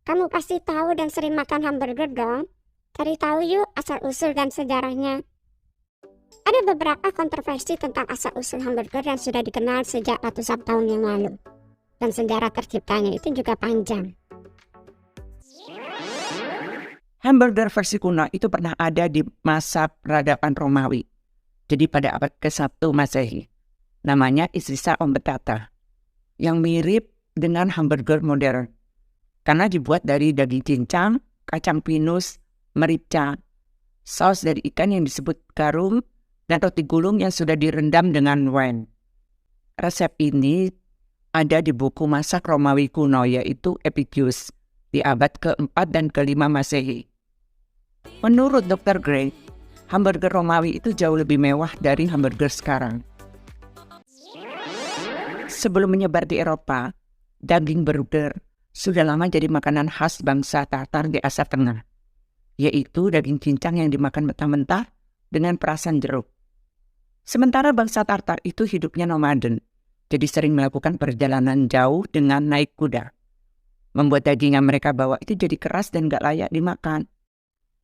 Kamu pasti tahu dan sering makan hamburger dong? Cari tahu yuk asal-usul dan sejarahnya. Ada beberapa kontroversi tentang asal-usul hamburger yang sudah dikenal sejak ratusan tahun yang lalu. Dan sejarah terciptanya itu juga panjang. Hamburger versi kuno itu pernah ada di masa peradaban Romawi. Jadi pada abad ke-1 Masehi. Namanya Isrisa ombetata. Yang mirip dengan hamburger modern. Karena dibuat dari daging cincang, kacang pinus, merica, saus dari ikan yang disebut garum, dan roti gulung yang sudah direndam dengan wine. Resep ini ada di buku masak Romawi kuno yaitu Epicurus di abad ke-4 dan ke-5 Masehi. Menurut Dr. Gray, hamburger Romawi itu jauh lebih mewah dari hamburger sekarang. Sebelum menyebar di Eropa, daging burger sudah lama jadi makanan khas bangsa Tatar di Asia Tengah, yaitu daging cincang yang dimakan mentah-mentah dengan perasan jeruk. Sementara bangsa Tatar itu hidupnya nomaden, jadi sering melakukan perjalanan jauh dengan naik kuda. Membuat daging yang mereka bawa itu jadi keras dan gak layak dimakan.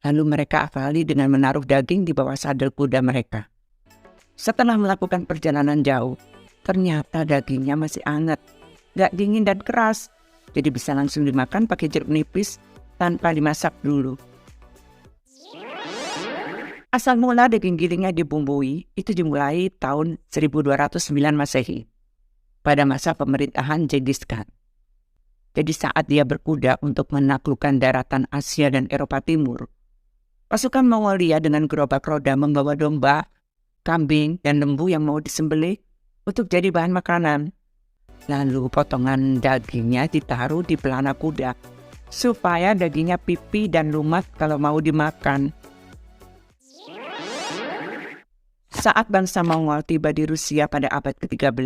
Lalu mereka akali dengan menaruh daging di bawah sadel kuda mereka. Setelah melakukan perjalanan jauh, ternyata dagingnya masih hangat, gak dingin dan keras, jadi bisa langsung dimakan pakai jeruk nipis tanpa dimasak dulu. Asal mula daging gilingnya dibumbui itu dimulai tahun 1209 Masehi pada masa pemerintahan Genghis Khan. Jadi saat dia berkuda untuk menaklukkan daratan Asia dan Eropa Timur, pasukan Mongolia dengan gerobak roda membawa domba, kambing, dan lembu yang mau disembelih untuk jadi bahan makanan. Lalu potongan dagingnya ditaruh di pelana kuda supaya dagingnya pipi dan lumat kalau mau dimakan. Saat bangsa Mongol tiba di Rusia pada abad ke-13,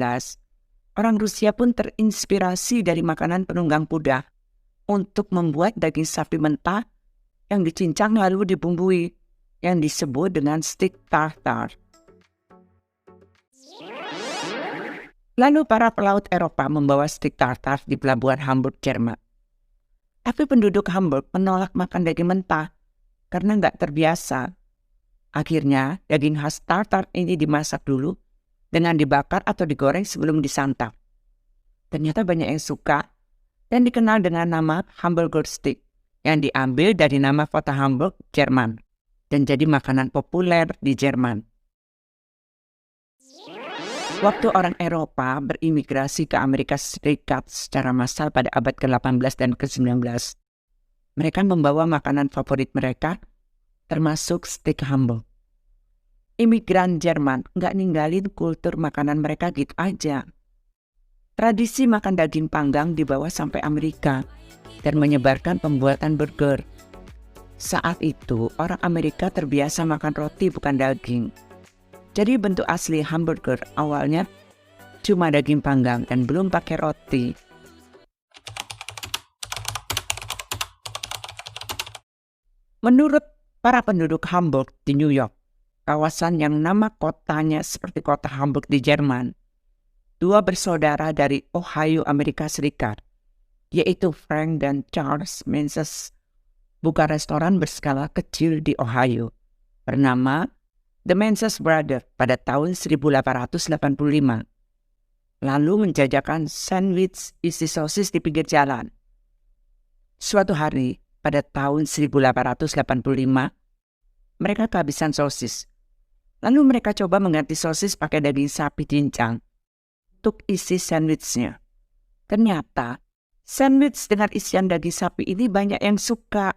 orang Rusia pun terinspirasi dari makanan penunggang kuda untuk membuat daging sapi mentah yang dicincang lalu dibumbui, yang disebut dengan steak tartar. Lalu para pelaut Eropa membawa steak tartar di pelabuhan Hamburg, Jerman. Tapi penduduk Hamburg menolak makan daging mentah karena nggak terbiasa. Akhirnya, daging khas tartar ini dimasak dulu dengan dibakar atau digoreng sebelum disantap. Ternyata banyak yang suka dan dikenal dengan nama hamburger steak yang diambil dari nama kota Hamburg, Jerman, dan jadi makanan populer di Jerman. Waktu orang Eropa berimigrasi ke Amerika Serikat secara massal pada abad ke-18 dan ke-19, mereka membawa makanan favorit mereka, termasuk steak Hamburg. Imigran Jerman nggak ninggalin kultur makanan mereka gitu aja. Tradisi makan daging panggang dibawa sampai Amerika dan menyebarkan pembuatan burger. Saat itu, orang Amerika terbiasa makan roti bukan daging. Jadi bentuk asli hamburger awalnya cuma daging panggang dan belum pakai roti. Menurut para penduduk Hamburg di New York, kawasan yang nama kotanya seperti kota Hamburg di Jerman, dua bersaudara dari Ohio, Amerika Serikat, yaitu Frank dan Charles Menses, buka restoran berskala kecil di Ohio, bernama The Menses Brothers pada tahun 1885. Lalu menjajakan sandwich isi sosis di pinggir jalan. Suatu hari, pada tahun 1885, mereka kehabisan sosis. Lalu mereka coba mengganti sosis pakai daging sapi cincang untuk isi sandwichnya. Ternyata, sandwich dengan isian daging sapi ini banyak yang suka.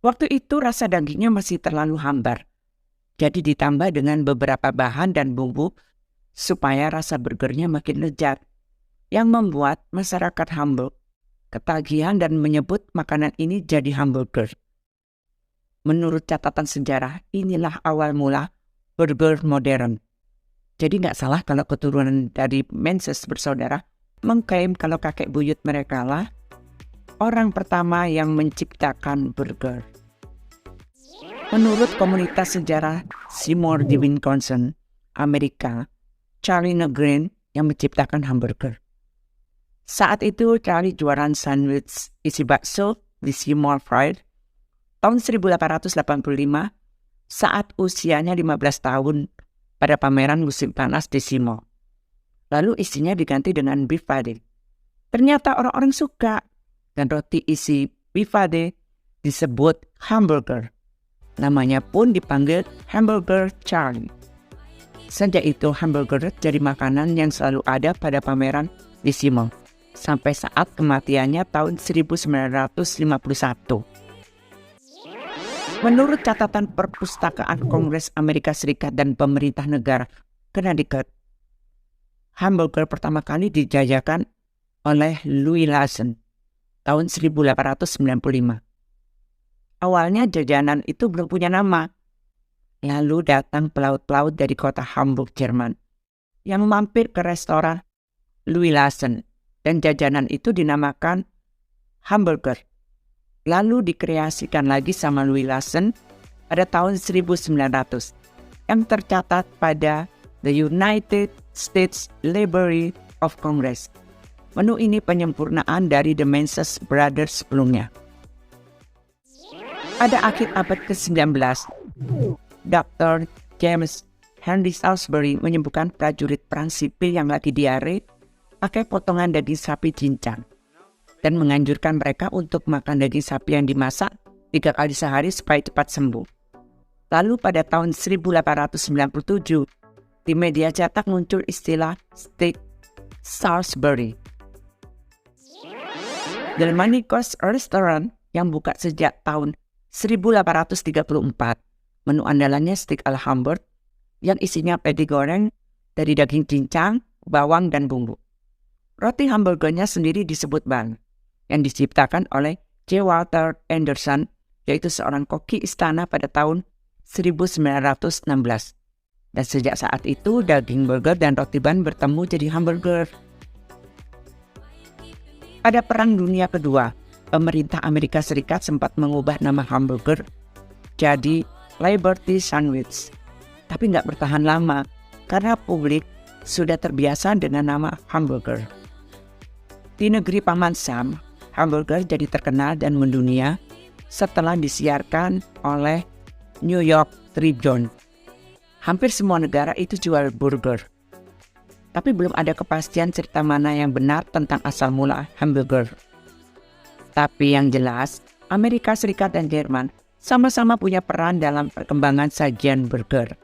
Waktu itu rasa dagingnya masih terlalu hambar. Jadi ditambah dengan beberapa bahan dan bumbu supaya rasa burgernya makin lezat. Yang membuat masyarakat Hamburg ketagihan dan menyebut makanan ini jadi hamburger. Menurut catatan sejarah, inilah awal mula burger modern. Jadi nggak salah kalau keturunan dari Menses bersaudara mengklaim kalau kakek buyut mereka lah orang pertama yang menciptakan burger. Menurut komunitas sejarah Seymour di Wisconsin, Amerika, Charlie Green yang menciptakan hamburger. Saat itu Charlie jualan sandwich isi bakso di Seymour Fried. Tahun 1885, saat usianya 15 tahun pada pameran musim panas di Seymour. Lalu isinya diganti dengan beef patty. Ternyata orang-orang suka, dan roti isi beef patty disebut hamburger. Namanya pun dipanggil hamburger Charlie. Sejak itu hamburger jadi makanan yang selalu ada pada pameran di Seymour sampai saat kematiannya tahun 1951. Menurut catatan Perpustakaan Kongres Amerika Serikat dan pemerintah negara Connecticut, hamburger pertama kali dijajakan oleh Louis Larsen tahun 1895. Awalnya jajanan itu belum punya nama. Lalu datang pelaut-pelaut dari kota Hamburg, Jerman, yang mampir ke restoran Louis Larsen, dan jajanan itu dinamakan hamburger. Lalu dikreasikan lagi sama Louis Larsen pada tahun 1900, yang tercatat pada The United States Library of Congress. Menu ini penyempurnaan dari The Menzies Brothers sebelumnya. Pada akhir abad ke-19, Dr. James Henry Salisbury menyembuhkan prajurit perang sipil yang lagi diare pakai potongan daging sapi cincang dan menganjurkan mereka untuk makan daging sapi yang dimasak 3 kali sehari supaya cepat sembuh. Lalu pada tahun 1897, di media cetak muncul istilah steak Salisbury. Delmonico's Restaurant yang buka sejak tahun 1834, menu andalannya steak ala Hamburg yang isinya patty goreng dari daging cincang, bawang, dan bumbu. Roti hamburgernya sendiri disebut bun, yang diciptakan oleh J. Walter Anderson, yaitu seorang koki istana pada tahun 1916. Dan sejak saat itu, daging burger dan roti bun bertemu jadi hamburger. Pada Perang Dunia Kedua, pemerintah Amerika Serikat sempat mengubah nama hamburger jadi Liberty Sandwich. Tapi nggak bertahan lama, karena publik sudah terbiasa dengan nama hamburger. Di negeri Paman Sam, hamburger jadi terkenal dan mendunia setelah disiarkan oleh New York Tribune. Hampir semua negara itu jual burger. Tapi belum ada kepastian cerita mana yang benar tentang asal mula hamburger. Tapi yang jelas, Amerika Serikat dan Jerman sama-sama punya peran dalam perkembangan sajian burger.